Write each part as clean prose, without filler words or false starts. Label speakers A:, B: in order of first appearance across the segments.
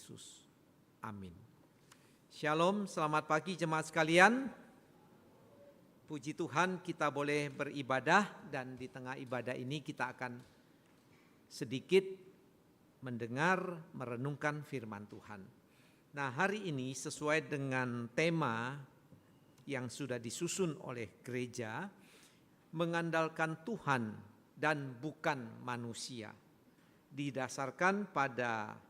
A: Yesus. Amin. Shalom, selamat pagi jemaat sekalian. Puji Tuhan kita boleh beribadah dan di tengah ibadah ini kita akan sedikit mendengar, merenungkan firman Tuhan. Nah, hari ini sesuai dengan tema yang sudah disusun oleh gereja, mengandalkan Tuhan dan bukan manusia. Didasarkan pada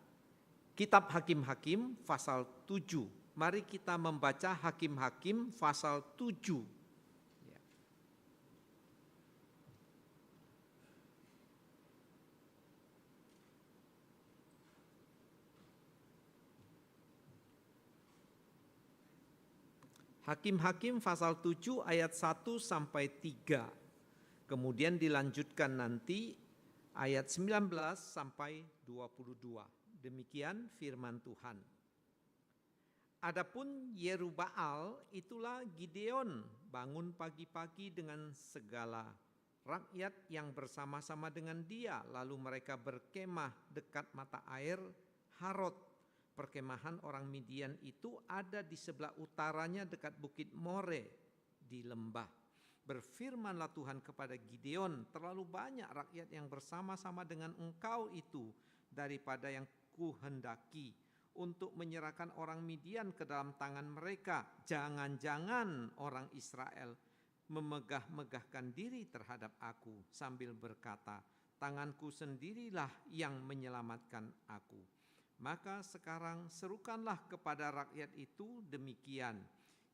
A: Kitab Hakim-Hakim pasal 7. Mari kita membaca Hakim-Hakim pasal 7. Hakim-Hakim pasal 7 ayat 1 sampai 3. Kemudian dilanjutkan nanti ayat 19 sampai 22. Demikian firman Tuhan. Adapun Yerubbaal, itulah Gideon bangun pagi-pagi dengan segala rakyat yang bersama-sama dengan dia. Lalu mereka berkemah dekat mata air Harod. Perkemahan orang Midian itu ada di sebelah utaranya dekat bukit More di lembah. Berfirmanlah Tuhan kepada Gideon, terlalu banyak rakyat yang bersama-sama dengan engkau itu daripada yang kuhendaki untuk menyerahkan orang Midian ke dalam tangan mereka. Jangan-jangan orang Israel memegah-megahkan diri terhadap aku sambil berkata, tanganku sendirilah yang menyelamatkan aku. Maka sekarang serukanlah kepada rakyat itu demikian.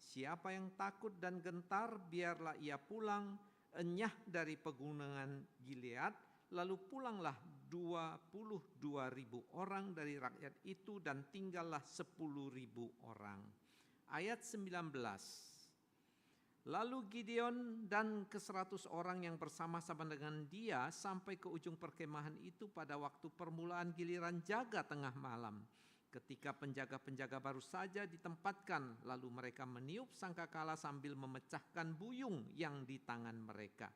A: Siapa yang takut dan gentar, biarlah ia pulang enyah dari pegunungan Gilead. Lalu pulanglah 22.000 orang dari rakyat itu dan tinggallah 10.000 orang. Ayat 19. Lalu Gideon dan ke-100 orang yang bersama-sama dengan dia sampai ke ujung perkemahan itu pada waktu permulaan giliran jaga tengah malam. Ketika penjaga-penjaga baru saja ditempatkan, lalu mereka meniup sangkakala sambil memecahkan buyung yang di tangan mereka.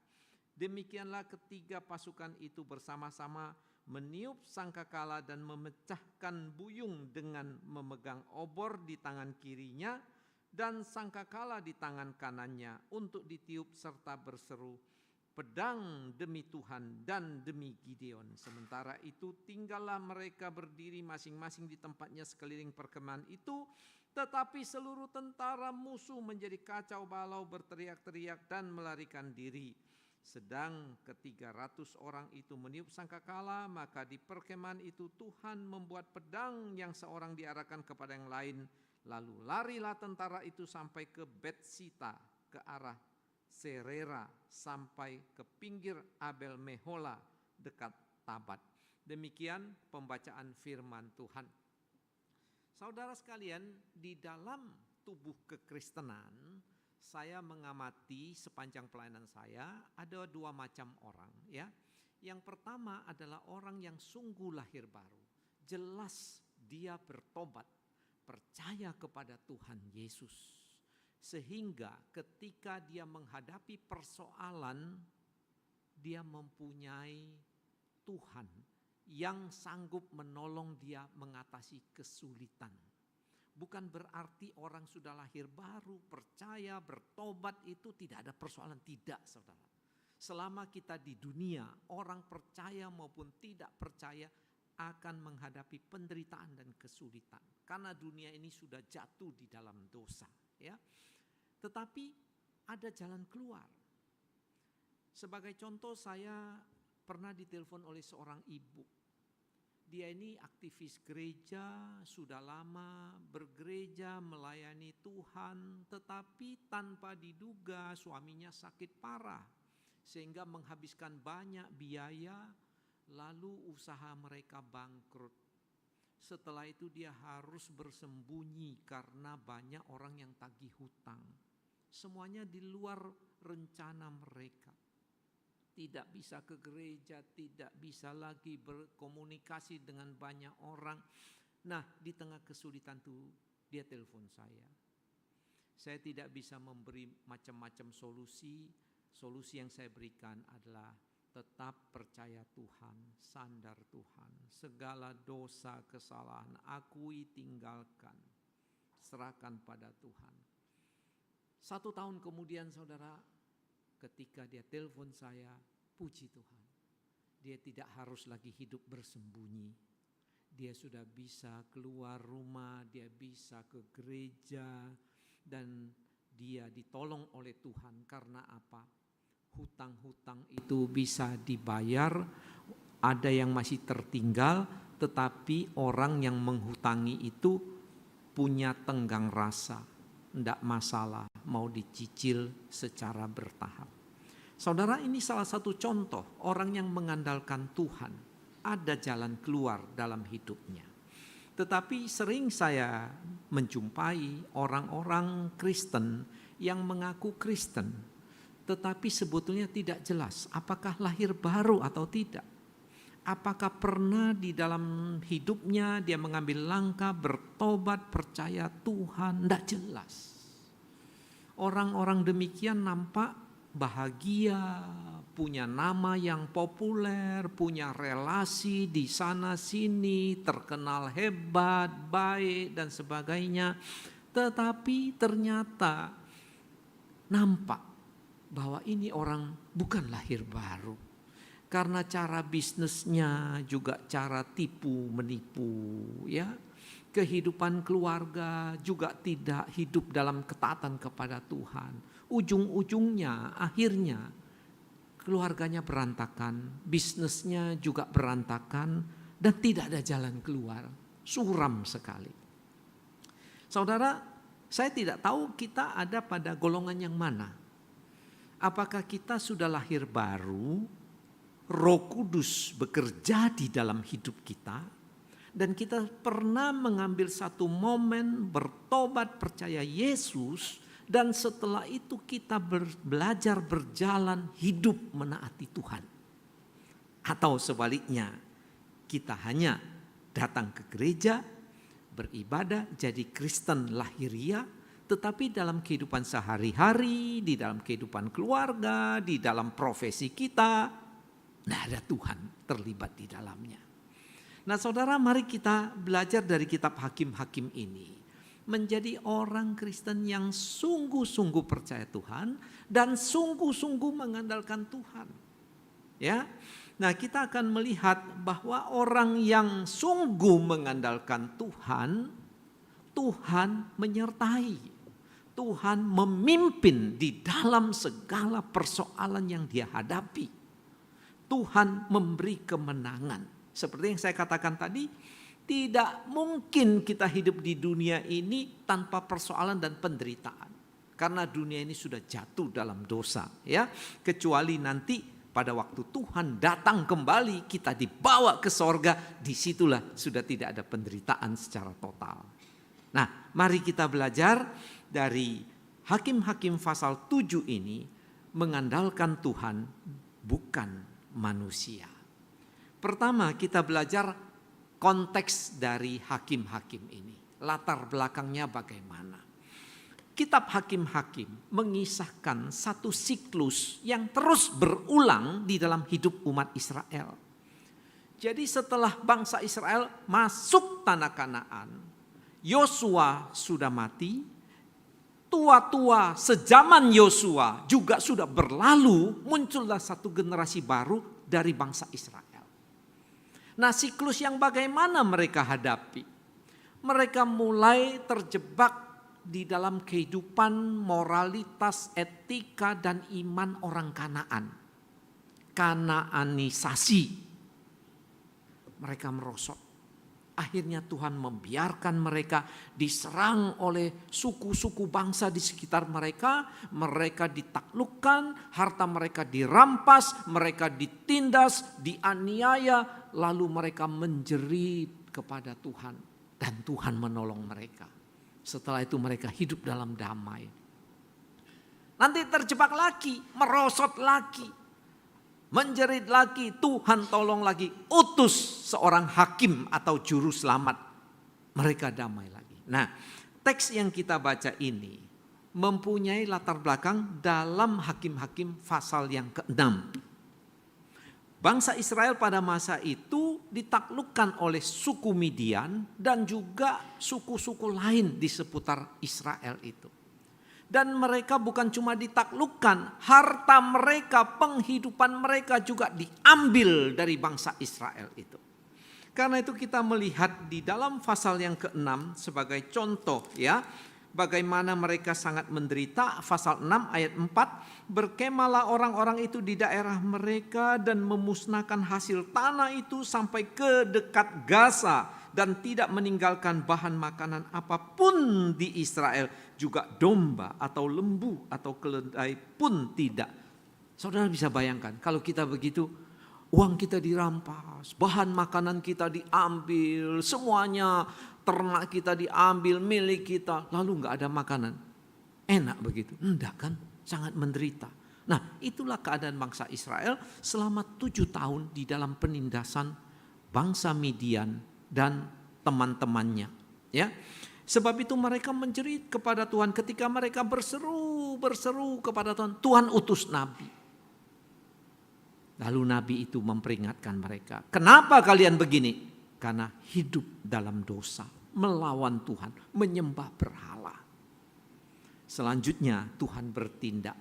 A: Demikianlah ketiga pasukan itu bersama-sama meniup sangkakala dan memecahkan buyung dengan memegang obor di tangan kirinya dan sangkakala di tangan kanannya untuk ditiup serta berseru, pedang demi Tuhan dan demi Gideon. Sementara itu tinggallah mereka berdiri masing-masing di tempatnya sekeliling perkemahan itu, tetapi seluruh tentara musuh menjadi kacau balau, berteriak-teriak dan melarikan diri. Sedang ke-300 orang itu meniup sangkakala, maka di perkemahan itu Tuhan membuat pedang yang seorang diarahkan kepada yang lain. Lalu larilah tentara itu sampai ke Betsita, ke arah Serera, sampai ke pinggir Abel Mehola dekat Tabat. Demikian pembacaan firman Tuhan. Saudara sekalian, di dalam tubuh kekristenan, saya mengamati sepanjang pelayanan saya ada dua macam orang, ya. Yang pertama adalah orang yang sungguh lahir baru. Jelas dia bertobat, percaya kepada Tuhan Yesus. Sehingga ketika dia menghadapi persoalan, dia mempunyai Tuhan yang sanggup menolong dia mengatasi kesulitan. Bukan berarti orang sudah lahir baru, percaya, bertobat itu tidak ada persoalan. Tidak, saudara. Selama kita di dunia, orang percaya maupun tidak percaya akan menghadapi penderitaan dan kesulitan. Karena dunia ini sudah jatuh di dalam dosa. Ya. Tetapi ada jalan keluar. Sebagai contoh, saya pernah ditelepon oleh seorang ibu. Dia ini aktivis gereja, sudah lama bergereja, melayani Tuhan, tetapi tanpa diduga suaminya sakit parah, sehingga menghabiskan banyak biaya, lalu usaha mereka bangkrut. Setelah itu dia harus bersembunyi karena banyak orang yang tagih hutang. Semuanya di luar rencana mereka. Tidak bisa ke gereja, tidak bisa lagi berkomunikasi dengan banyak orang. Nah, di tengah kesulitan itu dia telepon saya. Saya tidak bisa memberi macam-macam solusi. Solusi yang saya berikan adalah tetap percaya Tuhan, sandar Tuhan. Segala dosa, kesalahan, akui, tinggalkan. Serahkan pada Tuhan. 1 tahun kemudian saudara, ketika dia telepon saya, puji Tuhan. Dia tidak harus lagi hidup bersembunyi. Dia sudah bisa keluar rumah, dia bisa ke gereja, dan dia ditolong oleh Tuhan. Karena apa? Hutang-hutang itu bisa dibayar, ada yang masih tertinggal, tetapi orang yang menghutangi itu punya tenggang rasa. Tidak masalah, mau dicicil secara bertahap. Saudara, ini salah satu contoh orang yang mengandalkan Tuhan. Ada jalan keluar dalam hidupnya. Tetapi sering saya menjumpai orang-orang Kristen yang mengaku Kristen, tetapi sebetulnya tidak jelas apakah lahir baru atau tidak. Apakah pernah di dalam hidupnya dia mengambil langkah bertobat, percaya Tuhan? Tidak jelas. Orang-orang demikian nampak bahagia, punya nama yang populer, punya relasi di sana sini, terkenal hebat, baik dan sebagainya. Tetapi ternyata nampak bahwa ini orang bukan lahir baru. Karena cara bisnisnya juga cara tipu menipu, ya. Kehidupan keluarga juga tidak hidup dalam ketaatan kepada Tuhan. Ujung-ujungnya akhirnya keluarganya berantakan, bisnisnya juga berantakan, dan tidak ada jalan keluar. Suram sekali. Saudara, saya tidak tahu kita ada pada golongan yang mana. Apakah kita sudah lahir baru, Roh Kudus bekerja di dalam hidup kita, dan kita pernah mengambil satu momen bertobat percaya Yesus, dan setelah itu kita belajar berjalan hidup menaati Tuhan. Atau sebaliknya, kita hanya datang ke gereja, beribadah, jadi Kristen lahiriah, tetapi dalam kehidupan sehari-hari, di dalam kehidupan keluarga, di dalam profesi kita, tidak ada Tuhan terlibat di dalamnya. Nah saudara, mari kita belajar dari kitab Hakim-Hakim ini. Menjadi orang Kristen yang sungguh-sungguh percaya Tuhan dan sungguh-sungguh mengandalkan Tuhan. Ya, nah kita akan melihat bahwa orang yang sungguh mengandalkan Tuhan, Tuhan menyertai. Tuhan memimpin di dalam segala persoalan yang dia hadapi. Tuhan memberi kemenangan. Seperti yang saya katakan tadi, tidak mungkin kita hidup di dunia ini tanpa persoalan dan penderitaan. Karena dunia ini sudah jatuh dalam dosa, ya. Kecuali nanti pada waktu Tuhan datang kembali, kita dibawa ke sorga, disitulah sudah tidak ada penderitaan secara total. Nah, mari kita belajar dari Hakim-Hakim pasal 7 ini, mengandalkan Tuhan bukan manusia. Pertama, kita belajar konteks dari Hakim-Hakim ini. Latar belakangnya bagaimana. Kitab Hakim-Hakim mengisahkan satu siklus yang terus berulang di dalam hidup umat Israel. Jadi setelah bangsa Israel masuk tanah Kanaan, Yosua sudah mati. Tua-tua sezaman Yosua juga sudah berlalu, muncullah satu generasi baru dari bangsa Israel. Nah, siklus yang bagaimana mereka hadapi? Mereka mulai terjebak di dalam kehidupan moralitas, etika, dan iman orang Kanaan. Kanaanisasi. Mereka merosot. Akhirnya Tuhan membiarkan mereka diserang oleh suku-suku bangsa di sekitar mereka. Mereka ditaklukkan, harta mereka dirampas, mereka ditindas, dianiaya. Lalu mereka menjerit kepada Tuhan. Dan Tuhan menolong mereka. Setelah itu mereka hidup dalam damai. Nanti terjebak lagi, merosot lagi. Menjerit lagi, Tuhan tolong lagi, utus seorang hakim atau juru selamat. Mereka damai lagi. Nah, teks yang kita baca ini mempunyai latar belakang dalam Hakim-Hakim pasal yang ke-6. Bangsa Israel pada masa itu ditaklukkan oleh suku Midian dan juga suku-suku lain di seputar Israel itu. Dan mereka bukan cuma ditaklukkan, harta mereka, penghidupan mereka juga diambil dari bangsa Israel itu. Karena itu kita melihat di dalam pasal yang ke-6 sebagai contoh ya, bagaimana mereka sangat menderita. Pasal 6 ayat 4, berkemalah orang-orang itu di daerah mereka dan memusnahkan hasil tanah itu sampai ke dekat Gaza dan tidak meninggalkan bahan makanan apapun di Israel, juga domba atau lembu atau keledai pun tidak. Saudara bisa bayangkan kalau kita begitu, uang kita dirampas, bahan makanan kita diambil, semuanya ternak kita diambil, milik kita, lalu nggak ada makanan. Enak begitu? Enggak kan? Sangat menderita. Nah, itulah keadaan bangsa Israel selama 7 tahun di dalam penindasan bangsa Midian dan teman-temannya. Ya, sebab itu mereka menjerit kepada Tuhan ketika mereka berseru kepada Tuhan. Tuhan utus nabi. Lalu nabi itu memperingatkan mereka. Kenapa kalian begini? Karena hidup dalam dosa, melawan Tuhan, menyembah berhala. Selanjutnya Tuhan bertindak,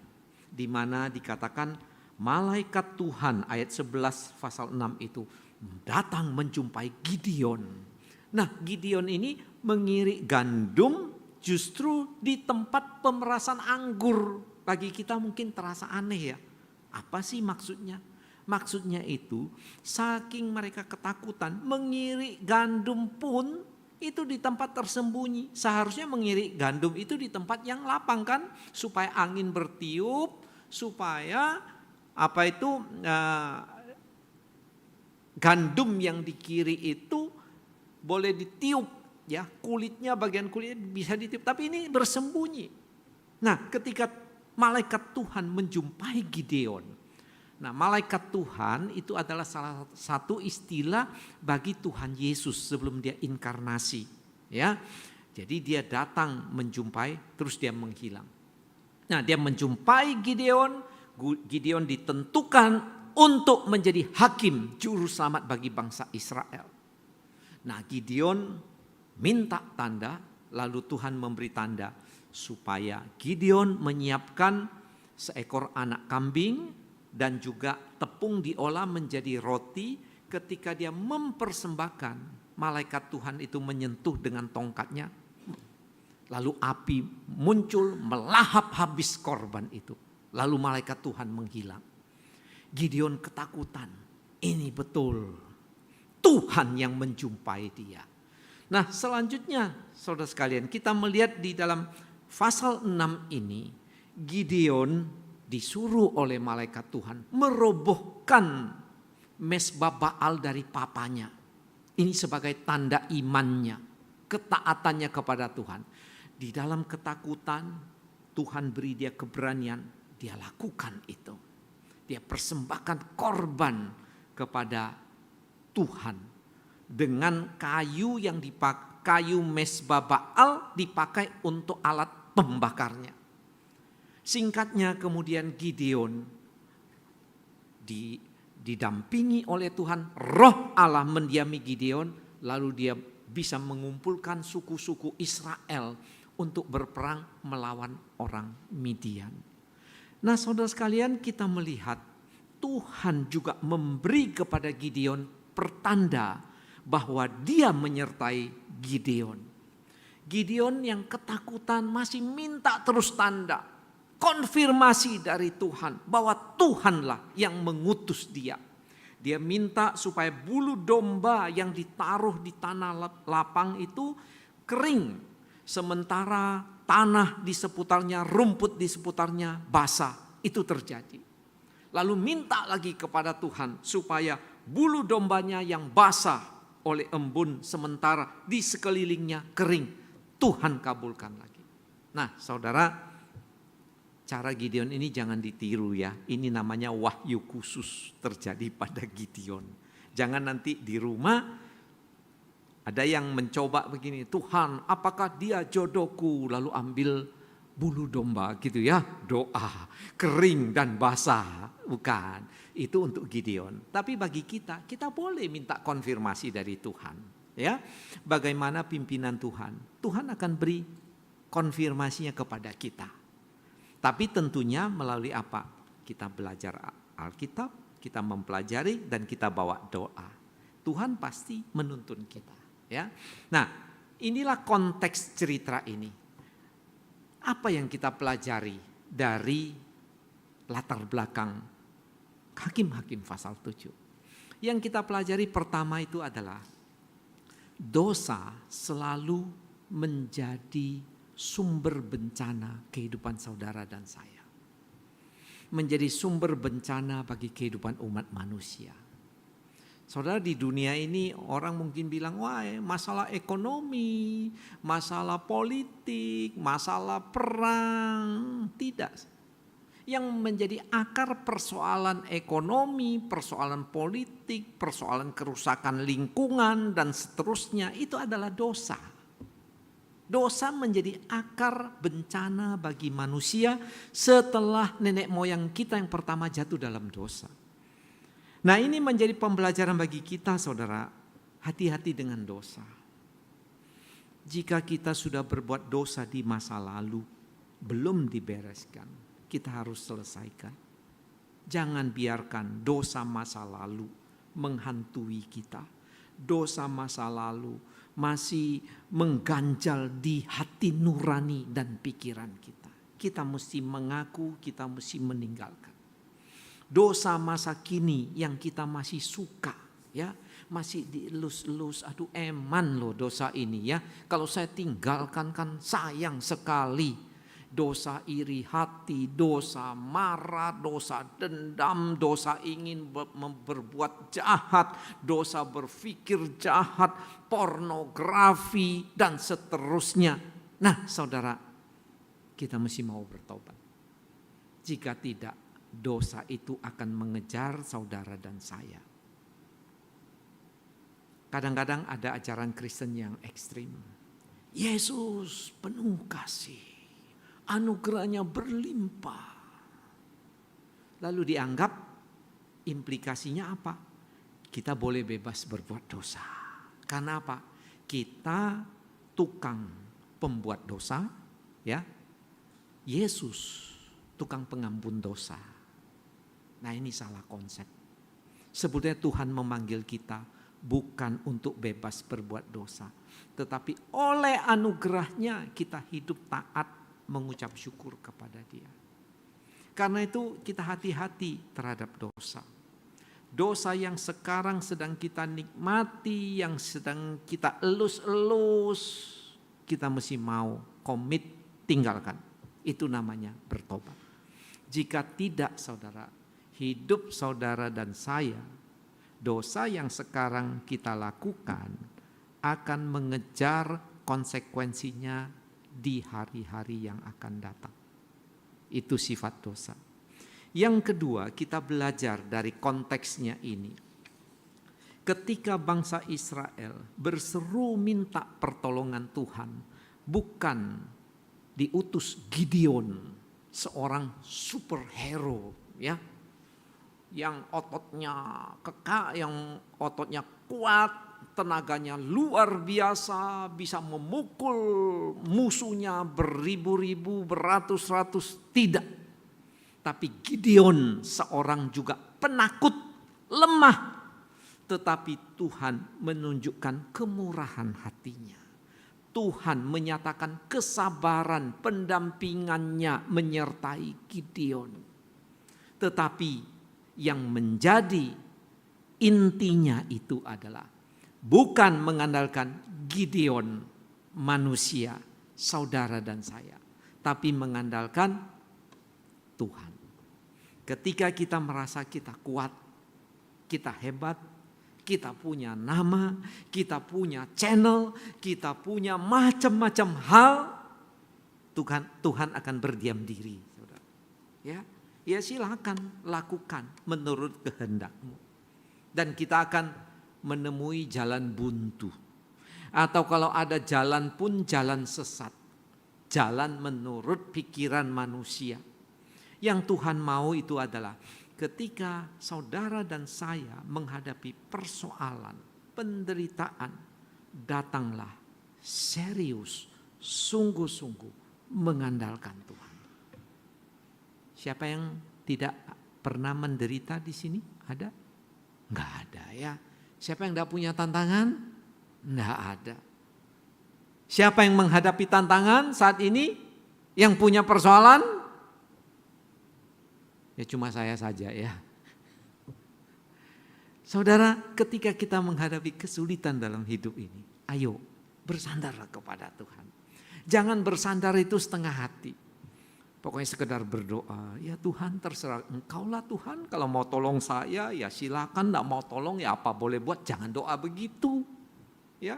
A: di mana dikatakan malaikat Tuhan ayat 11 pasal 6 itu datang menjumpai Gideon. Nah, Gideon ini mengirik gandum justru di tempat pemerasan anggur. Bagi kita mungkin terasa aneh ya. Apa sih maksudnya? Maksudnya itu saking mereka ketakutan, mengirik gandum pun itu di tempat tersembunyi. Seharusnya mengirik gandum itu di tempat yang lapang kan, supaya angin bertiup, supaya gandum yang dikiri itu boleh ditiup ya, kulitnya, bagian kulitnya bisa ditiup, tapi ini bersembunyi. Nah, ketika malaikat Tuhan menjumpai Gideon. Nah, malaikat Tuhan itu adalah salah satu istilah bagi Tuhan Yesus sebelum dia inkarnasi, ya. Jadi dia datang menjumpai, terus dia menghilang. Nah, dia menjumpai Gideon, Gideon ditentukan untuk menjadi hakim juru selamat bagi bangsa Israel. Nah, Gideon minta tanda, lalu Tuhan memberi tanda supaya Gideon menyiapkan seekor anak kambing dan juga tepung diolah menjadi roti. Ketika dia mempersembahkan, malaikat Tuhan itu menyentuh dengan tongkatnya, lalu api muncul melahap habis korban itu. Lalu malaikat Tuhan menghilang. Gideon ketakutan, ini betul Tuhan yang menjumpai dia. Nah, selanjutnya saudara sekalian, kita melihat di dalam pasal 6 ini, Gideon disuruh oleh malaikat Tuhan merobohkan mezbah Baal dari papanya. Ini sebagai tanda imannya, ketaatannya kepada Tuhan. Di dalam ketakutan, Tuhan beri dia keberanian, dia lakukan itu. Dia persembahkan korban kepada Tuhan dengan kayu yang dipakai, kayu mezbah Baal dipakai untuk alat pembakarnya. Singkatnya kemudian Gideon didampingi oleh Tuhan, roh Allah mendiami Gideon, lalu dia bisa mengumpulkan suku-suku Israel untuk berperang melawan orang Midian. Nah, saudara sekalian, kita melihat Tuhan juga memberi kepada Gideon pertanda bahwa dia menyertai Gideon. Gideon yang ketakutan masih minta terus tanda, konfirmasi dari Tuhan bahwa Tuhanlah yang mengutus dia. Dia minta supaya bulu domba yang ditaruh di tanah lapang itu kering, sementara tanah di seputarnya, rumput di seputarnya basah. Itu terjadi. Lalu minta lagi kepada Tuhan supaya bulu dombanya yang basah oleh embun, sementara di sekelilingnya kering. Tuhan kabulkan lagi. Nah, saudara, cara Gideon ini jangan ditiru ya. Ini namanya wahyu khusus terjadi pada Gideon. Jangan nanti di rumah ada yang mencoba begini, Tuhan apakah dia jodohku? Lalu ambil bulu domba gitu ya, doa kering dan basah, bukan. Itu untuk Gideon. Tapi bagi kita boleh minta konfirmasi dari Tuhan, ya. Bagaimana pimpinan Tuhan? Tuhan akan beri konfirmasinya kepada kita. Tapi tentunya melalui apa? Kita belajar Alkitab, kita mempelajari dan kita bawa doa. Tuhan pasti menuntun kita, ya. Nah, inilah konteks cerita ini. Apa yang kita pelajari dari latar belakang Hakim-Hakim pasal 7? Yang kita pelajari pertama itu adalah dosa selalu menjadi sumber bencana kehidupan saudara dan saya. Menjadi sumber bencana bagi kehidupan umat manusia. Saudara, di dunia ini orang mungkin bilang, wah masalah ekonomi, masalah politik, masalah perang. Tidak. Yang menjadi akar persoalan ekonomi, persoalan politik, persoalan kerusakan lingkungan dan seterusnya itu adalah dosa. Dosa menjadi akar bencana bagi manusia setelah nenek moyang kita yang pertama jatuh dalam dosa. Nah, ini menjadi pembelajaran bagi kita, saudara. Hati-hati dengan dosa. Jika kita sudah berbuat dosa di masa lalu, belum dibereskan, kita harus selesaikan. Jangan biarkan dosa masa lalu menghantui kita. Dosa masa lalu masih mengganjal di hati nurani dan pikiran kita. Kita mesti mengaku, kita mesti meninggalkan. Dosa masa kini yang kita masih suka, ya, masih dielus-elus, aduh eman loh dosa ini ya. Kalau saya tinggalkan kan sayang sekali. Dosa iri hati, dosa marah, dosa dendam, dosa ingin berbuat jahat, dosa berpikir jahat, pornografi dan seterusnya. Nah, saudara, kita mesti mau bertobat. Jika tidak, dosa itu akan mengejar saudara dan saya. Kadang-kadang ada ajaran Kristen yang ekstrim. Yesus penuh kasih, anugerahnya berlimpah. Lalu dianggap implikasinya apa? Kita boleh bebas berbuat dosa. Karena apa? Kita tukang pembuat dosa, ya. Yesus tukang pengampun dosa. Nah, ini salah konsep. Sebetulnya Tuhan memanggil kita bukan untuk bebas berbuat dosa. Tetapi oleh anugerahnya kita hidup taat mengucap syukur kepada Dia. Karena itu kita hati-hati terhadap dosa. Dosa yang sekarang sedang kita nikmati, yang sedang kita elus-elus, kita mesti mau komit tinggalkan. Itu namanya bertobat. Jika tidak, saudara, hidup saudara dan saya, dosa yang sekarang kita lakukan akan mengejar konsekuensinya di hari-hari yang akan datang. Itu sifat dosa. Yang kedua, kita belajar dari konteksnya ini. Ketika bangsa Israel berseru minta pertolongan Tuhan, bukan diutus Gideon, seorang superhero, ya, yang ototnya kekar, yang ototnya kuat, tenaganya luar biasa, bisa memukul musuhnya beribu-ribu, beratus-ratus, tidak. Tapi Gideon seorang juga penakut, lemah, tetapi Tuhan menunjukkan kemurahan hatinya. Tuhan menyatakan kesabaran, pendampingannya menyertai Gideon. Tetapi yang menjadi intinya itu adalah bukan mengandalkan Gideon manusia, saudara dan saya, tapi mengandalkan Tuhan. Ketika kita merasa kita kuat, kita hebat, kita punya nama, kita punya channel, kita punya macam-macam hal, Tuhan akan berdiam diri, saudara. Ya silakan lakukan menurut kehendakmu. Dan kita akan menemui jalan buntu. Atau kalau ada jalan pun jalan sesat. jalan menurut pikiran manusia. Yang Tuhan mau itu adalah ketika saudara dan saya menghadapi persoalan, penderitaan, datanglah serius, sungguh-sungguh mengandalkan Tuhan. Siapa yang tidak pernah menderita di sini? Ada? Enggak ada ya. Siapa yang tidak punya tantangan? Enggak ada. Siapa yang menghadapi tantangan saat ini? Yang punya persoalan? Ya cuma saya saja ya. Saudara, ketika kita menghadapi kesulitan dalam hidup ini, ayo bersandarlah kepada Tuhan. Jangan bersandar itu setengah hati. Pokoknya sekedar berdoa, ya Tuhan terserah Engkaulah Tuhan. Kalau mau tolong saya ya silakan, enggak mau tolong ya apa boleh buat. Jangan doa begitu. Ya.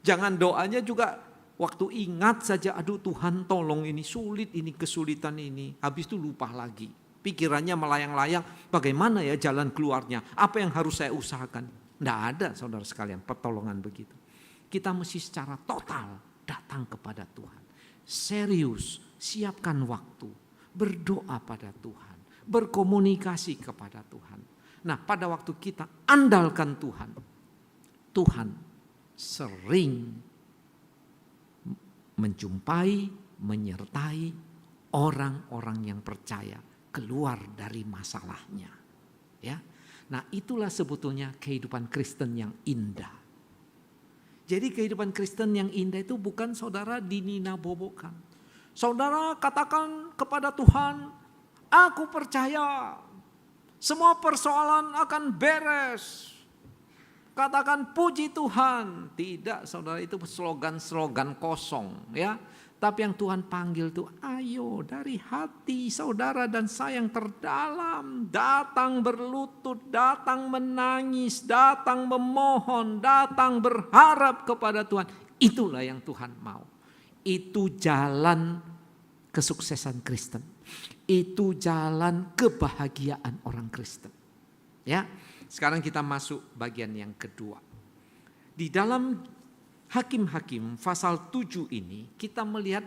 A: Jangan doanya juga waktu ingat saja, aduh Tuhan tolong ini sulit, ini kesulitan ini. Habis itu lupa lagi. Pikirannya melayang-layang, bagaimana ya jalan keluarnya, apa yang harus saya usahakan. Tidak ada saudara sekalian pertolongan begitu. Kita mesti secara total datang kepada Tuhan. Serius, siapkan waktu, berdoa pada Tuhan, berkomunikasi kepada Tuhan. Nah pada waktu kita andalkan Tuhan, Tuhan sering menjumpai, menyertai orang-orang yang percaya keluar dari masalahnya. Ya. Nah, itulah sebetulnya kehidupan Kristen yang indah. Jadi kehidupan Kristen yang indah itu bukan saudara dininabobokan. Saudara katakan kepada Tuhan, aku percaya semua persoalan akan beres. Katakan puji Tuhan. Tidak, saudara, itu slogan-slogan kosong ya. Tapi yang Tuhan panggil itu, ayo dari hati saudara dan saya yang terdalam, datang berlutut, datang menangis, datang memohon, datang berharap kepada Tuhan. Itulah yang Tuhan mau. Itu jalan kesuksesan Kristen. Itu jalan kebahagiaan orang Kristen. Ya, sekarang kita masuk bagian yang kedua. Di dalam Hakim-Hakim pasal 7 ini kita melihat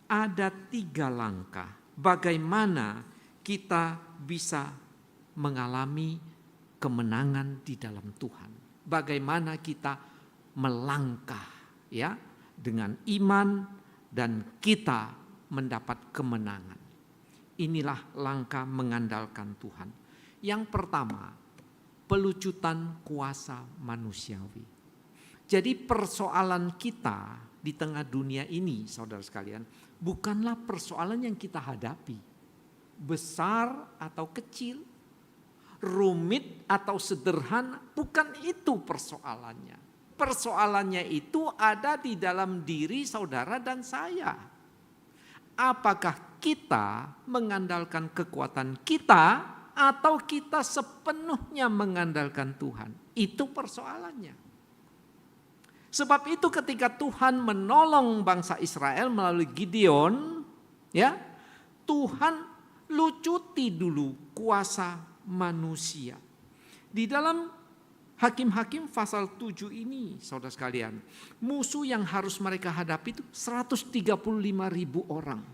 A: ada 3 langkah bagaimana kita bisa mengalami kemenangan di dalam Tuhan. Bagaimana kita melangkah ya dengan iman dan kita mendapat kemenangan. Inilah langkah mengandalkan Tuhan. Yang pertama, pelucutan kuasa manusiawi. Jadi persoalan kita di tengah dunia ini, saudara sekalian, bukanlah persoalan yang kita hadapi. Besar atau kecil, rumit atau sederhana, bukan itu persoalannya. Persoalannya itu ada di dalam diri saudara dan saya. Apakah kita mengandalkan kekuatan kita atau kita sepenuhnya mengandalkan Tuhan? Itu persoalannya. Sebab itu ketika Tuhan menolong bangsa Israel melalui Gideon, ya, Tuhan lucuti dulu kuasa manusia. Di dalam Hakim-Hakim pasal 7 ini, saudara sekalian, musuh yang harus mereka hadapi itu 135.000 orang.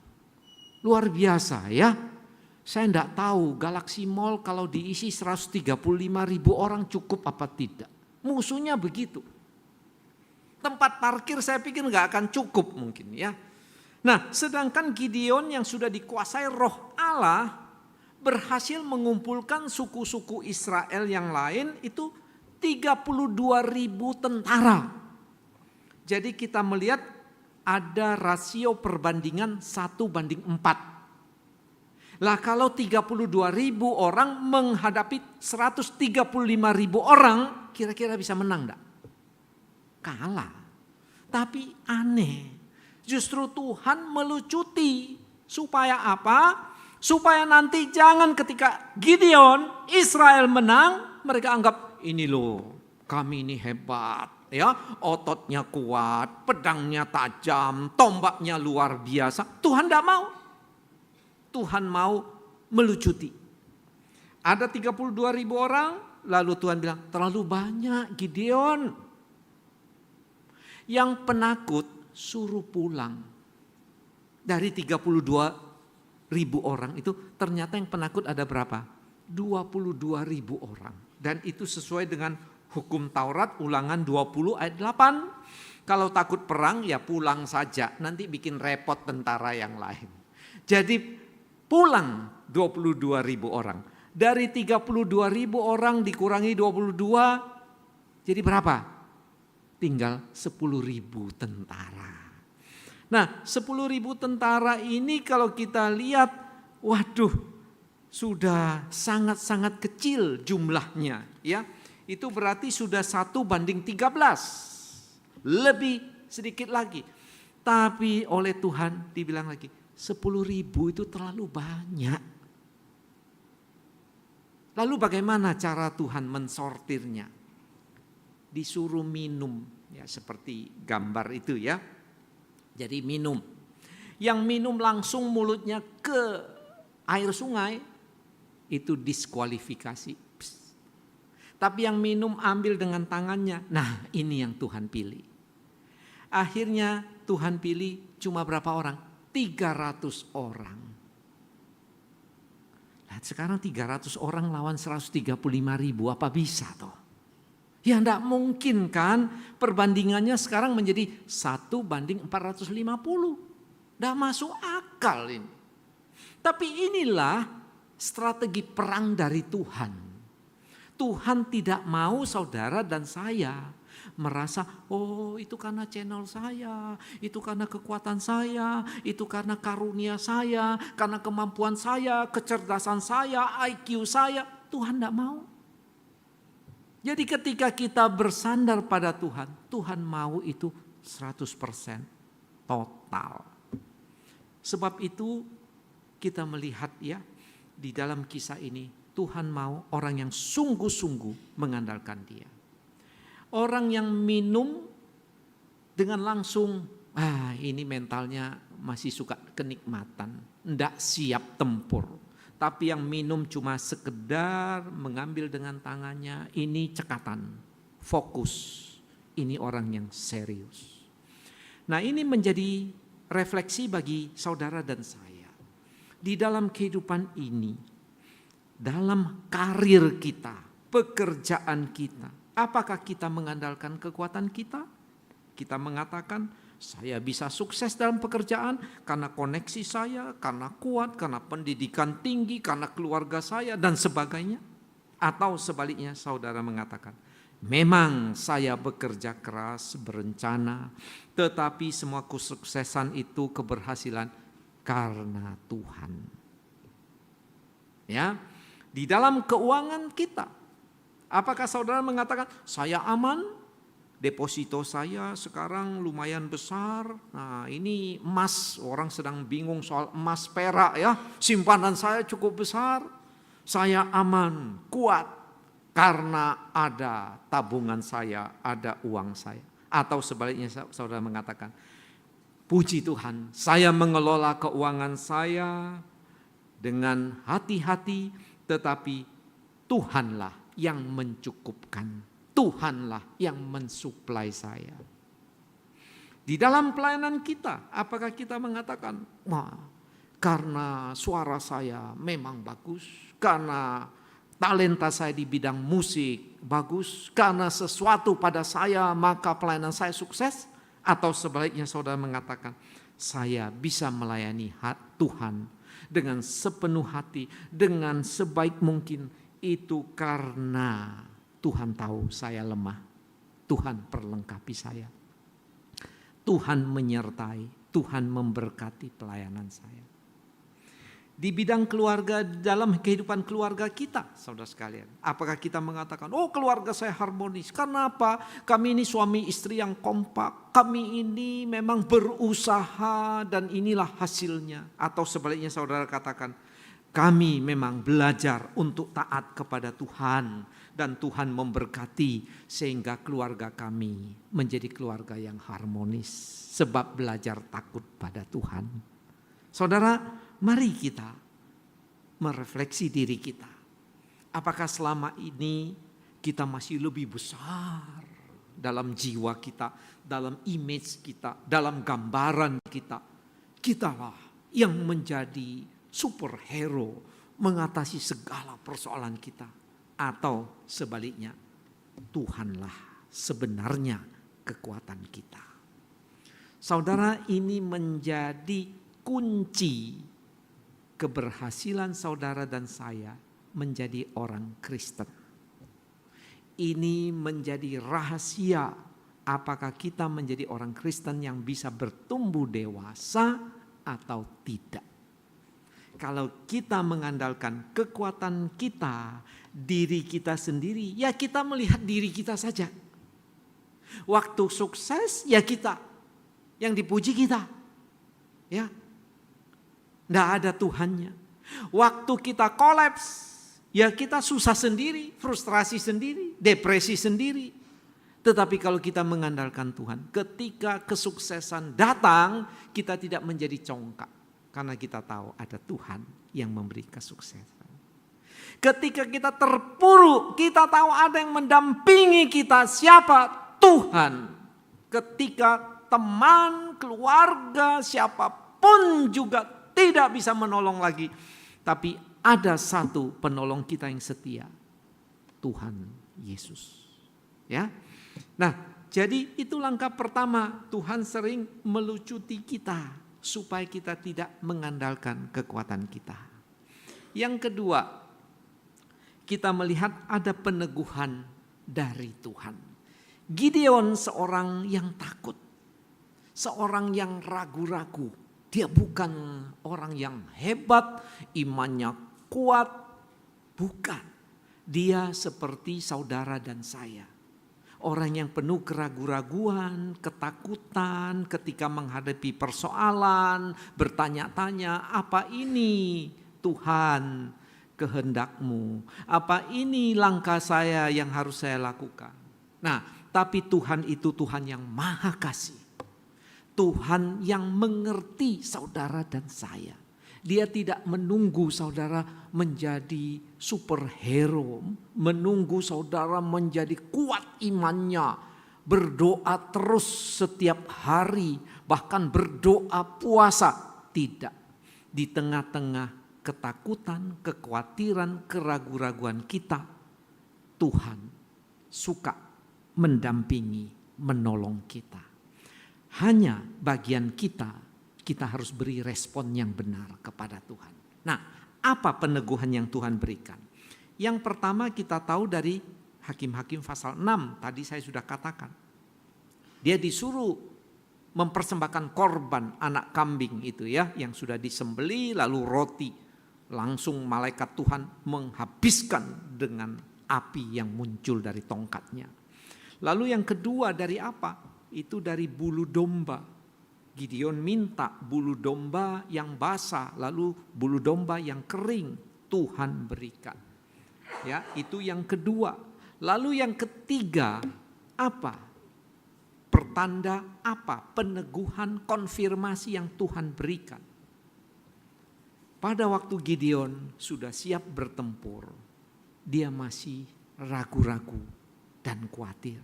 A: Luar biasa ya. Saya enggak tahu Galaxy Mall kalau diisi 135.000 orang cukup apa tidak. Musuhnya begitu. Tempat parkir saya pikir nggak akan cukup mungkin ya. Nah sedangkan Gideon yang sudah dikuasai roh Allah berhasil mengumpulkan suku-suku Israel yang lain itu 32.000 tentara. Jadi kita melihat ada rasio perbandingan 1:4. Lah kalau 32.000 orang menghadapi 135.000 orang, kira-kira bisa menang enggak? Kalah. Tapi aneh. Justru Tuhan melucuti. Supaya apa? Supaya nanti jangan ketika Gideon, Israel menang, mereka anggap ini loh, kami ini hebat. Ya, ototnya kuat, pedangnya tajam, tombaknya luar biasa. Tuhan tidak mau. Tuhan mau melucuti. Ada 32.000 orang, lalu Tuhan bilang, terlalu banyak Gideon. Yang penakut suruh pulang. Dari 32.000 orang itu ternyata yang penakut ada berapa? 22.000 orang. Dan itu sesuai dengan hukum Taurat Ulangan 20 ayat 8. Kalau takut perang ya pulang saja, nanti bikin repot tentara yang lain. Jadi pulang 22.000 orang. Dari 32.000 orang dikurangi 22, jadi berapa? Tinggal 10.000 tentara. Nah 10.000 tentara ini kalau kita lihat, waduh sudah sangat-sangat kecil jumlahnya. Ya, itu berarti sudah 1:13, lebih sedikit lagi. Tapi oleh Tuhan dibilang lagi, 10.000 itu terlalu banyak. Lalu bagaimana cara Tuhan mensortirnya? Disuruh minum, ya seperti gambar itu ya. Jadi minum. Yang minum langsung mulutnya ke air sungai, itu diskualifikasi. Tapi yang minum ambil dengan tangannya, nah ini yang Tuhan pilih. Akhirnya Tuhan pilih cuma berapa orang? 300 orang. Nah, sekarang 300 orang lawan 135.000, apa bisa toh? Ya enggak mungkin kan, perbandingannya sekarang menjadi 1:450. Enggak masuk akal ini. Tapi inilah strategi perang dari Tuhan. Tuhan tidak mau saudara dan saya merasa, oh itu karena channel saya, itu karena kekuatan saya, itu karena karunia saya, karena kemampuan saya, kecerdasan saya, IQ saya. Tuhan tidak mau. Jadi ketika kita bersandar pada Tuhan, Tuhan mau itu 100% total. Sebab itu kita melihat ya di dalam kisah ini, Tuhan mau orang yang sungguh-sungguh mengandalkan Dia. Orang yang minum dengan langsung, ini mentalnya masih suka kenikmatan, enggak siap tempur. Tapi yang minum cuma sekedar mengambil dengan tangannya, ini cekatan, fokus. Ini orang yang serius. Nah ini menjadi refleksi bagi saudara dan saya. Di dalam kehidupan ini, dalam karir kita, pekerjaan kita, apakah kita mengandalkan kekuatan kita? Kita mengatakan, saya bisa sukses dalam pekerjaan karena koneksi saya, karena kuat, karena pendidikan tinggi, karena keluarga saya dan sebagainya. Atau sebaliknya saudara mengatakan, memang saya bekerja keras, berencana, tetapi semua kesuksesan itu keberhasilan karena Tuhan. Ya, di dalam keuangan kita, apakah saudara mengatakan saya aman? Deposito saya sekarang lumayan besar. Nah ini emas, orang sedang bingung soal emas perak ya. Simpanan saya cukup besar. Saya aman, kuat. Karena ada tabungan saya, ada uang saya. Atau sebaliknya saudara mengatakan, puji Tuhan, saya mengelola keuangan saya dengan hati-hati. Tetapi Tuhanlah yang mencukupkan. Tuhanlah yang mensuplai saya. Di dalam pelayanan kita, apakah kita mengatakan, wah, karena suara saya memang bagus, karena talenta saya di bidang musik bagus, karena sesuatu pada saya maka pelayanan saya sukses? Atau sebaliknya saudara mengatakan, saya bisa melayani Tuhan dengan sepenuh hati, dengan sebaik mungkin, itu karena Tuhan tahu saya lemah, Tuhan perlengkapi saya. Tuhan menyertai, Tuhan memberkati pelayanan saya. Di bidang keluarga, dalam kehidupan keluarga kita, saudara sekalian. Apakah kita mengatakan, oh keluarga saya harmonis. Karena apa? Kami ini suami istri yang kompak. Kami ini memang berusaha dan inilah hasilnya. Atau sebaliknya saudara katakan, kami memang belajar untuk taat kepada Tuhan. Dan Tuhan memberkati sehingga keluarga kami menjadi keluarga yang harmonis. Sebab belajar takut pada Tuhan. Saudara, mari kita merefleksi diri kita. Apakah selama ini kita masih lebih besar dalam jiwa kita, dalam image kita, dalam gambaran kita. Kitalah yang menjadi superhero mengatasi segala persoalan kita. Atau sebaliknya, Tuhanlah sebenarnya kekuatan kita. Saudara, ini menjadi kunci keberhasilan saudara dan saya menjadi orang Kristen. Ini menjadi rahasia apakah kita menjadi orang Kristen yang bisa bertumbuh dewasa atau tidak. Kalau kita mengandalkan kekuatan kita, diri kita sendiri, ya kita melihat diri kita saja. Waktu sukses, ya kita. Yang dipuji kita. Ya. Tidak ada Tuhannya. Waktu kita kolaps, ya kita susah sendiri, frustrasi sendiri, depresi sendiri. Tetapi kalau kita mengandalkan Tuhan, ketika kesuksesan datang, kita tidak menjadi congkak. Karena kita tahu ada Tuhan yang memberi kesuksesan. Ketika kita terpuruk, kita tahu ada yang mendampingi kita. Siapa? Tuhan. Ketika teman, keluarga, siapapun juga tidak bisa menolong lagi. Tapi ada satu penolong kita yang setia. Tuhan Yesus. Ya. Nah, jadi itu langkah pertama. Tuhan sering melucuti kita supaya kita tidak mengandalkan kekuatan kita. Yang kedua, kita melihat ada peneguhan dari Tuhan. Gideon seorang yang takut, seorang yang ragu-ragu. Dia bukan orang yang hebat, imannya kuat, bukan. Dia seperti saudara dan saya. Orang yang penuh keraguan-raguan, ketakutan ketika menghadapi persoalan, bertanya-tanya, apa ini Tuhan kehendak-Mu? Apa ini langkah saya yang harus saya lakukan? Nah, tapi Tuhan itu Tuhan yang maha kasih. Tuhan yang mengerti saudara dan saya. Dia tidak menunggu saudara menjadi superhero, menunggu saudara menjadi kuat imannya, berdoa terus setiap hari, bahkan berdoa puasa. Tidak, di tengah-tengah ketakutan, kekhawatiran, keraguan-raguan kita, Tuhan suka mendampingi, menolong kita. Hanya bagian kita harus beri respon yang benar kepada Tuhan. Nah, apa peneguhan yang Tuhan berikan? Yang pertama kita tahu dari Hakim-Hakim pasal 6, tadi saya sudah katakan. Dia disuruh mempersembahkan korban anak kambing itu ya, yang sudah disembelih lalu roti. Langsung malaikat Tuhan menghabiskan dengan api yang muncul dari tongkatnya. Lalu yang kedua dari apa? Itu dari bulu domba. Gideon minta bulu domba yang basah, lalu bulu domba yang kering Tuhan berikan. Ya, itu yang kedua. Lalu yang ketiga apa? Pertanda apa? Peneguhan, konfirmasi yang Tuhan berikan. Pada waktu Gideon sudah siap bertempur, dia masih ragu-ragu dan khawatir.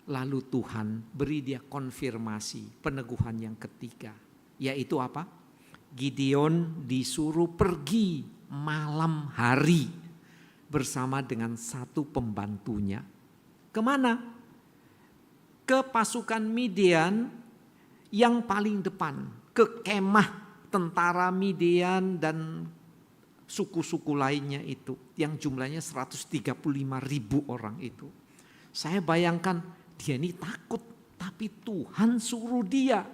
A: Lalu Tuhan beri dia konfirmasi, peneguhan yang ketiga. Yaitu apa? Gideon disuruh pergi malam hari bersama dengan satu pembantunya. Kemana? Ke pasukan Midian yang paling depan. Ke kemah tentara Midian dan suku-suku lainnya itu. Yang jumlahnya 135.000 orang itu. Saya bayangkan, dia ini takut, tapi Tuhan suruh dia.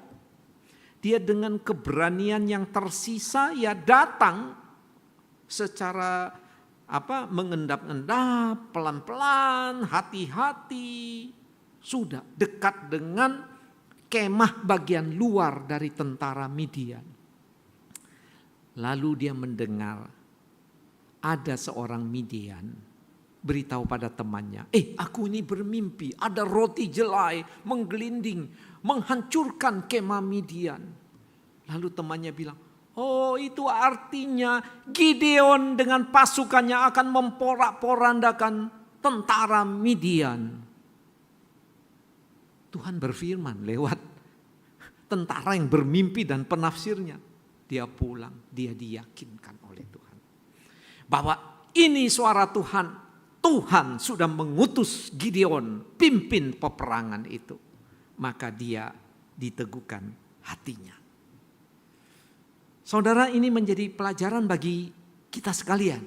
A: Dia dengan keberanian yang tersisa, ya datang secara mengendap-endap, pelan-pelan, hati-hati. Sudah dekat dengan kemah bagian luar dari tentara Midian. Lalu dia mendengar ada seorang Midian beritahu pada temannya, aku ini bermimpi, ada roti jelai menggelinding, menghancurkan kemah Midian. Lalu temannya bilang, oh itu artinya Gideon dengan pasukannya akan memporak-porandakan tentara Midian. Tuhan berfirman lewat tentara yang bermimpi dan penafsirnya. Dia pulang, dia diyakinkan oleh Tuhan. Bahwa ini suara Tuhan, Tuhan sudah mengutus Gideon pimpin peperangan itu. Maka dia diteguhkan hatinya. Saudara, ini menjadi pelajaran bagi kita sekalian.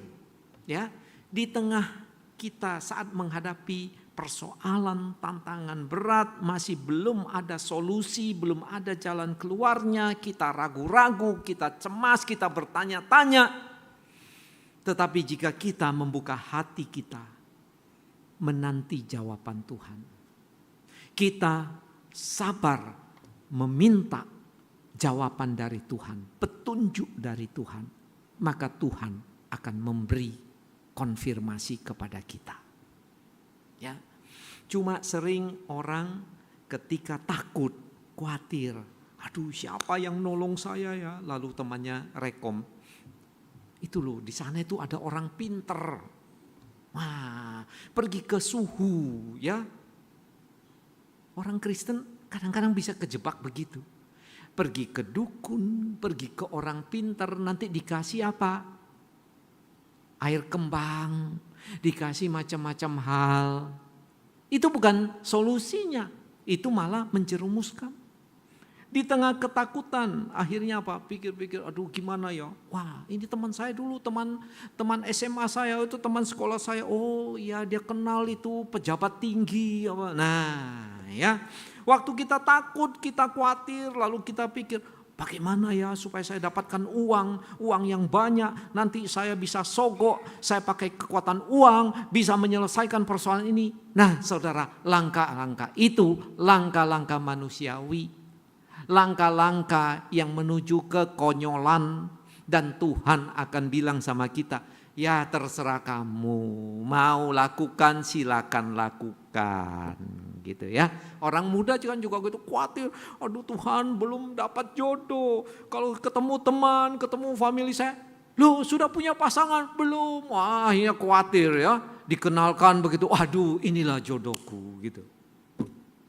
A: Ya, di tengah kita saat menghadapi persoalan, tantangan berat, masih belum ada solusi, belum ada jalan keluarnya, kita ragu-ragu, kita cemas, kita bertanya-tanya. Tetapi jika kita membuka hati kita, menanti jawaban Tuhan, kita sabar meminta jawaban dari Tuhan, petunjuk dari Tuhan, maka Tuhan akan memberi konfirmasi kepada kita. Ya, cuma sering orang ketika takut, khawatir, aduh siapa yang nolong saya ya, lalu temannya rekom, itu loh di sana itu ada orang pinter, wah pergi ke suhu ya. Orang Kristen kadang-kadang bisa kejebak begitu, pergi ke dukun, pergi ke orang pinter, nanti dikasih apa? Air kembang, dikasih macam-macam hal. Itu bukan solusinya, itu malah menjerumuskan. Di tengah ketakutan, akhirnya apa? Pikir-pikir, aduh gimana ya? Wah, ini teman saya dulu, teman SMA saya, itu teman sekolah saya. Oh ya, dia kenal itu pejabat tinggi. Nah ya, waktu kita takut, kita khawatir, lalu kita pikir, bagaimana ya supaya saya dapatkan uang yang banyak, nanti saya bisa sogok, saya pakai kekuatan uang, bisa menyelesaikan persoalan ini. Nah saudara, langkah-langkah itu langkah-langkah manusiawi, langkah-langkah yang menuju kekonyolan, dan Tuhan akan bilang sama kita, ya terserah kamu, mau lakukan silakan lakukan. Gitu ya. Orang muda kan juga gitu khawatir, aduh Tuhan belum dapat jodoh. Kalau ketemu teman, ketemu family saya, loh sudah punya pasangan belum? Wah ya khawatir ya, dikenalkan begitu, aduh inilah jodohku gitu.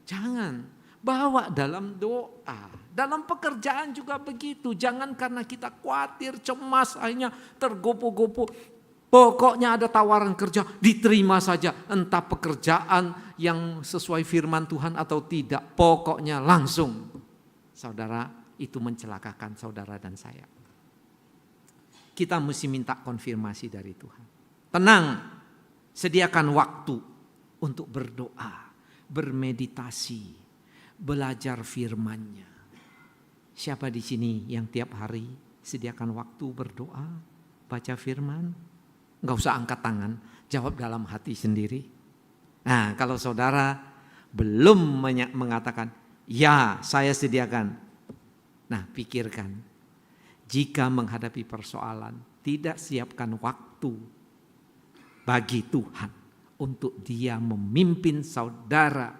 A: Jangan, bawa dalam doa. Dalam pekerjaan juga begitu, jangan karena kita khawatir, cemas, akhirnya tergopoh-gopoh. Pokoknya ada tawaran kerja, diterima saja. Entah pekerjaan yang sesuai firman Tuhan atau tidak. Pokoknya langsung. Saudara, itu mencelakakan saudara dan saya. Kita mesti minta konfirmasi dari Tuhan. Tenang, sediakan waktu untuk berdoa, bermeditasi, belajar firman-Nya. Siapa di sini yang tiap hari sediakan waktu berdoa, baca firman? Enggak usah angkat tangan, jawab dalam hati sendiri. Nah, kalau saudara belum mengatakan, ya saya sediakan. Nah, pikirkan, jika menghadapi persoalan, tidak siapkan waktu bagi Tuhan untuk Dia memimpin saudara,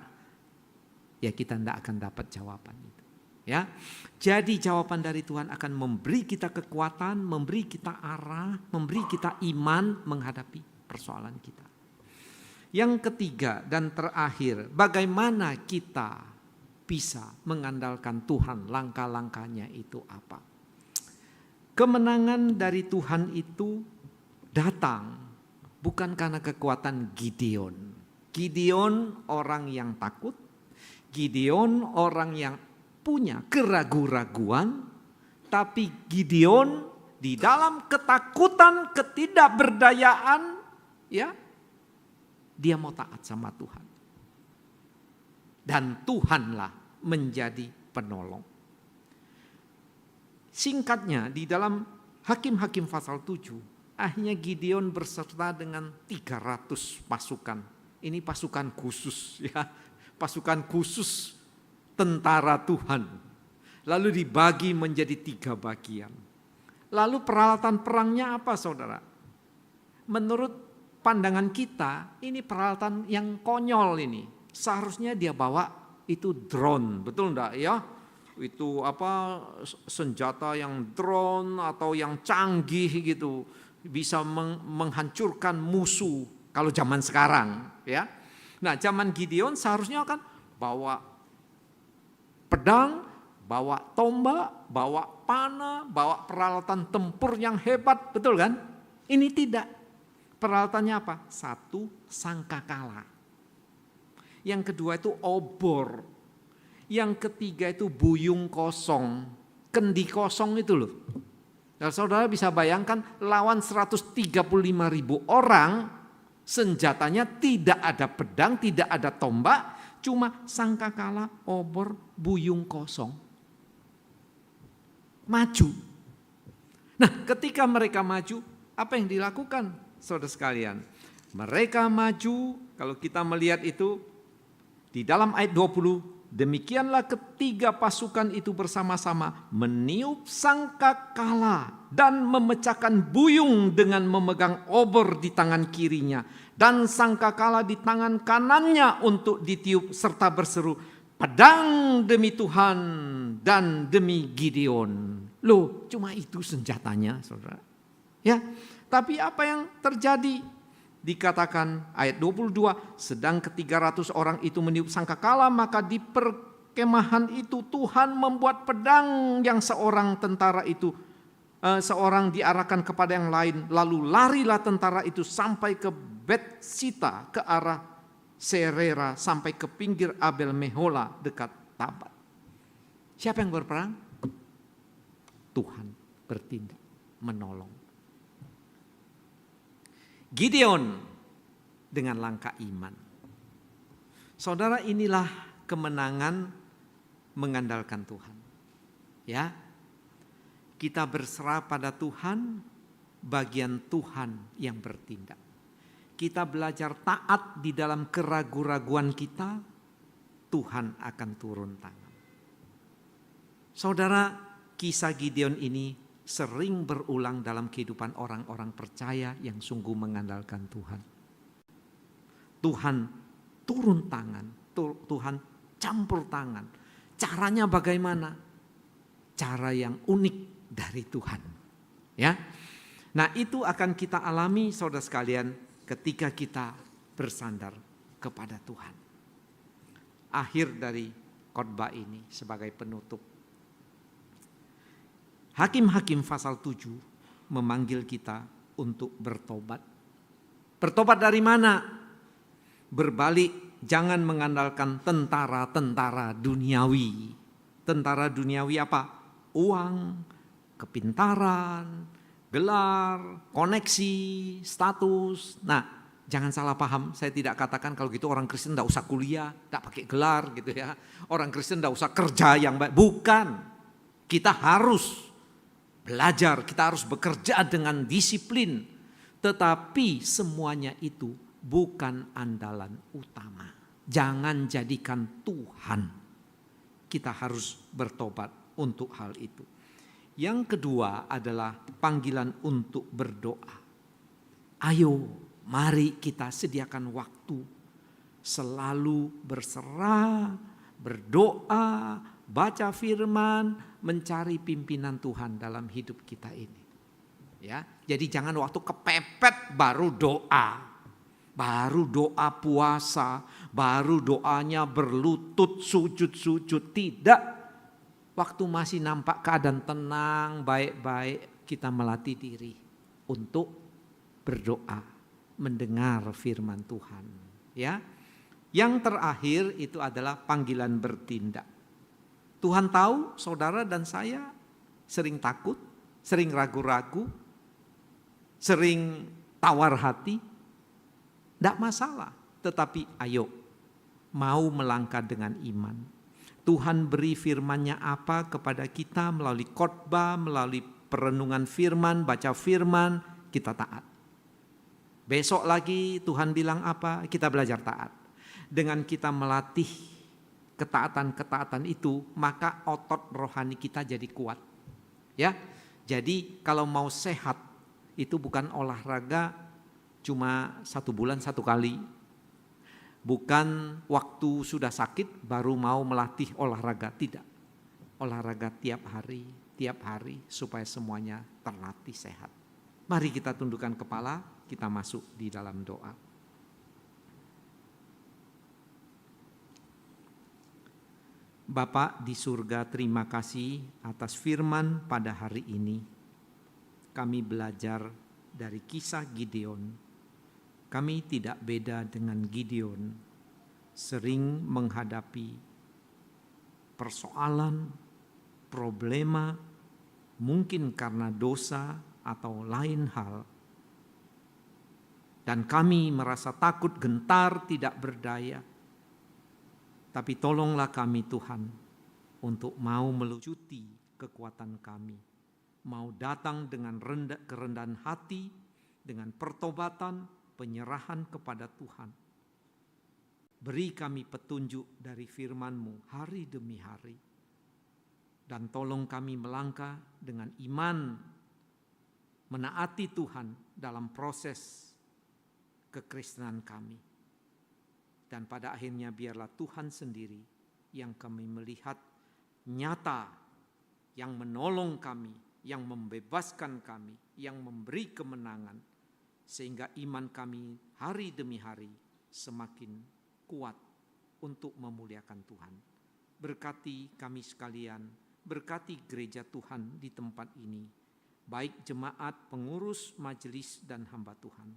A: ya kita tidak akan dapat jawaban itu. Ya, jadi jawaban dari Tuhan akan memberi kita kekuatan, memberi kita arah, memberi kita iman menghadapi persoalan kita. Yang ketiga dan terakhir, bagaimana kita bisa mengandalkan Tuhan, langkah-langkahnya itu apa? Kemenangan dari Tuhan itu datang bukan karena kekuatan Gideon. Gideon orang yang takut, Gideon orang yang punya keraguan-raguan, tapi Gideon di dalam ketakutan, ketidakberdayaan, ya, dia mau taat sama Tuhan. Dan Tuhanlah menjadi penolong. Singkatnya di dalam Hakim-Hakim pasal 7, akhirnya Gideon berserta dengan 300 pasukan. Ini pasukan khusus ya, pasukan khusus tentara Tuhan. Lalu dibagi menjadi 3 bagian. Lalu peralatan perangnya apa saudara? Menurut pandangan kita ini peralatan yang konyol ini. Seharusnya dia bawa itu drone, betul enggak ya? Itu apa senjata yang drone atau yang canggih gitu. Bisa menghancurkan musuh kalau zaman sekarang ya. Nah zaman Gideon seharusnya kan bawa pedang, bawa tombak, bawa panah, bawa peralatan tempur yang hebat, betul kan? Ini tidak. Peralatannya apa? Satu, sangkakala. Yang kedua itu obor. Yang ketiga itu buyung kosong, kendi kosong itu loh. Nah, saudara bisa bayangkan lawan 135.000 orang, senjatanya tidak ada pedang, tidak ada tombak, cuma sangkakala, obor, buyung kosong. Maju. Nah, ketika mereka maju, apa yang dilakukan, saudara sekalian? Mereka maju, kalau kita melihat itu di dalam ayat 20, demikianlah ketiga pasukan itu bersama-sama meniup sangkakala dan memecahkan buyung dengan memegang obor di tangan kirinya dan sangkakala di tangan kanannya untuk ditiup serta berseru, pedang demi Tuhan dan demi Gideon. Loh, cuma itu senjatanya, saudara. Ya, tapi apa yang terjadi? Dikatakan ayat 22, sedang ke-300 orang itu meniup sangkakala, maka di perkemahan itu Tuhan membuat pedang yang seorang tentara itu, seorang diarahkan kepada yang lain, lalu larilah tentara itu sampai ke Betsita, ke arah Serera, sampai ke pinggir Abel Mehola dekat Tabat. Siapa yang berperang? Tuhan bertindak, menolong. Gideon dengan langkah iman. Saudara, inilah kemenangan mengandalkan Tuhan. Ya. Kita berserah pada Tuhan, bagian Tuhan yang bertindak. Kita belajar taat di dalam keraguan-raguan kita, Tuhan akan turun tangan. Saudara, kisah Gideon ini sering berulang dalam kehidupan orang-orang percaya yang sungguh mengandalkan Tuhan. Tuhan turun tangan, Tuhan campur tangan. Caranya bagaimana? Cara yang unik dari Tuhan. Ya. Nah, itu akan kita alami, saudara sekalian, ketika kita bersandar kepada Tuhan. Akhir dari khotbah ini sebagai penutup. Hakim-Hakim pasal 7 memanggil kita untuk bertobat. Bertobat dari mana? Berbalik, jangan mengandalkan tentara-tentara duniawi. Tentara duniawi apa? Uang, kepintaran, gelar, koneksi, status. Nah, jangan salah paham, saya tidak katakan kalau gitu orang Kristen tidak usah kuliah, tidak pakai gelar gitu ya. Orang Kristen tidak usah kerja yang baik. Bukan, kita harus belajar, kita harus bekerja dengan disiplin. Tetapi semuanya itu bukan andalan utama. Jangan jadikan Tuhan. Kita harus bertobat untuk hal itu. Yang kedua adalah panggilan untuk berdoa. Ayo, mari kita sediakan waktu. Selalu berserah, berdoa, baca firman, mencari pimpinan Tuhan dalam hidup kita ini. Ya, jadi jangan waktu kepepet baru doa. Baru doa puasa, baru doanya berlutut sujud-sujud. Tidak. Waktu masih nampak keadaan tenang, baik-baik, kita melatih diri untuk berdoa, mendengar firman Tuhan. Ya. Yang terakhir itu adalah panggilan bertindak. Tuhan tahu saudara dan saya sering takut, sering ragu-ragu, sering tawar hati. Tidak masalah, tetapi ayo mau melangkah dengan iman. Tuhan beri firman-Nya apa kepada kita melalui khotbah, melalui perenungan firman, baca firman, kita taat. Besok lagi Tuhan bilang apa, kita belajar taat. Dengan kita melatih ketaatan-ketaatan itu, maka otot rohani kita jadi kuat. Ya, jadi kalau mau sehat itu bukan olahraga cuma 1 bulan 1 kali. Bukan waktu sudah sakit baru mau melatih olahraga, tidak. Olahraga tiap hari supaya semuanya terlatih sehat. Mari kita tundukkan kepala, kita masuk di dalam doa. Bapa di surga, terima kasih atas firman pada hari ini. Kami belajar dari kisah Gideon. Kami tidak beda dengan Gideon, sering menghadapi persoalan, problema, mungkin karena dosa atau lain hal. Dan kami merasa takut, gentar, tidak berdaya. Tapi tolonglah kami Tuhan untuk mau melucuti kekuatan kami. Mau datang dengan kerendahan hati, dengan pertobatan, penyerahan kepada Tuhan. Beri kami petunjuk dari firman-Mu hari demi hari. Dan tolong kami melangkah dengan iman, menaati Tuhan dalam proses kekristenan kami. Dan pada akhirnya biarlah Tuhan sendiri yang kami melihat nyata, yang menolong kami, yang membebaskan kami, yang memberi kemenangan. Sehingga iman kami hari demi hari semakin kuat untuk memuliakan Tuhan. Berkati kami sekalian, berkati gereja Tuhan di tempat ini. Baik jemaat, pengurus, majelis, dan hamba Tuhan.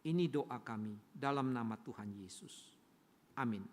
A: Ini doa kami dalam nama Tuhan Yesus. Amin.